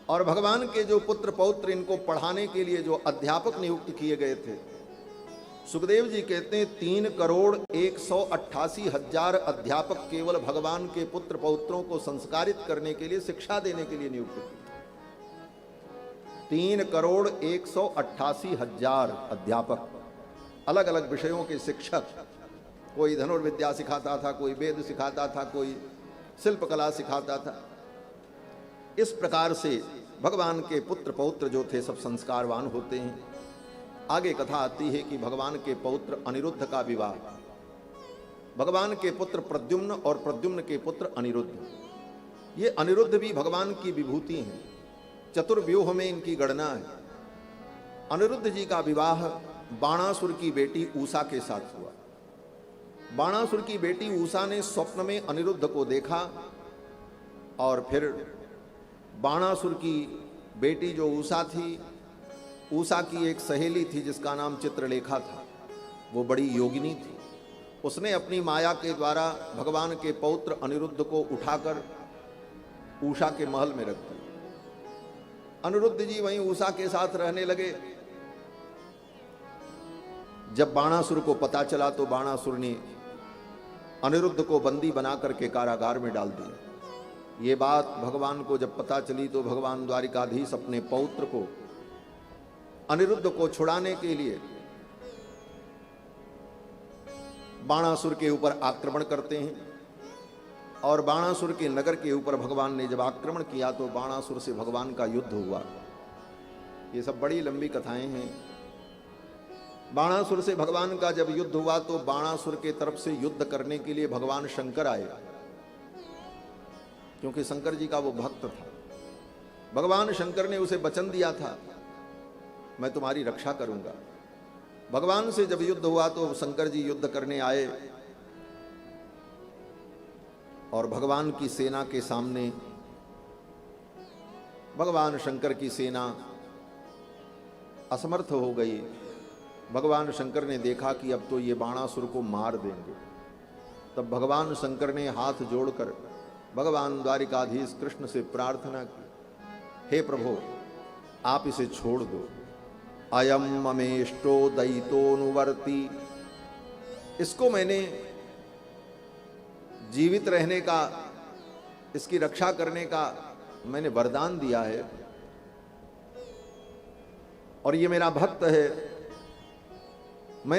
और भगवान के जो पुत्र पौत्र इनको पढ़ाने के लिए जो अध्यापक नियुक्त किए गए थे, सुखदेव जी कहते हैं 3,188,000 अध्यापक केवल भगवान के पुत्र पौत्रों को संस्कारित करने के लिए, शिक्षा देने के लिए नियुक्त किए। 3,188,000 अध्यापक, अलग अलग विषयों के शिक्षक। कोई धनुर्विद्या सिखाता था, कोई वेद सिखाता था, कोई शिल्पकला सिखाता था। इस प्रकार से भगवान के पुत्र पौत्र जो थे सब संस्कारवान होते हैं। आगे कथा आती है कि भगवान के पौत्र अनिरुद्ध का विवाह, भगवान के पुत्र प्रद्युम्न और प्रद्युम्न के पुत्र अनिरुद्ध, ये अनिरुद्ध भी भगवान की विभूति हैं, चतुर्व्यूह में इनकी गणना है। अनिरुद्ध जी का विवाह बाणासुर की बेटी ऊषा के साथ हुआ। बाणासुर की बेटी ऊषा ने स्वप्न में अनिरुद्ध को देखा और फिर बाणासुर की बेटी जो ऊषा थी, ऊषा की एक सहेली थी जिसका नाम चित्रलेखा था, वो बड़ी योगिनी थी। उसने अपनी माया के द्वारा भगवान के पौत्र अनिरुद्ध को उठाकर ऊषा के महल में रख दिया। अनिरुद्ध जी वहीं ऊषा के साथ रहने लगे। जब बाणासुर को पता चला तो बाणासुर ने अनिरुद्ध को बंदी बना करके कारागार में डाल दिया। ये बात भगवान को जब पता चली तो भगवान द्वारिकाधीश अपने पौत्र को, अनिरुद्ध को छुड़ाने के लिए बाणासुर के ऊपर आक्रमण करते हैं। और बाणासुर के नगर के ऊपर भगवान ने जब आक्रमण किया तो बाणासुर से भगवान का युद्ध हुआ। ये सब बड़ी लंबी कथाएं हैं। बाणासुर से भगवान का जब युद्ध हुआ तो बाणासुर के तरफ से युद्ध करने के लिए भगवान शंकर आए, क्योंकि शंकर जी का वो भक्त था। भगवान शंकर ने उसे वचन दिया था, मैं तुम्हारी रक्षा करूंगा। भगवान से जब युद्ध हुआ तो शंकर जी युद्ध करने आए और भगवान की सेना के सामने भगवान शंकर की सेना असमर्थ हो गई। भगवान शंकर ने देखा कि अब तो ये बाणासुर को मार देंगे। तब भगवान शंकर ने हाथ जोड़कर भगवान द्वारिकाधीश कृष्ण से प्रार्थना की, हे प्रभु आप इसे छोड़ दो। अयम ममेष्टो दयितोनुवर्ती, इसको मैंने जीवित रहने का, इसकी रक्षा करने का मैंने वरदान दिया है और ये मेरा भक्त है,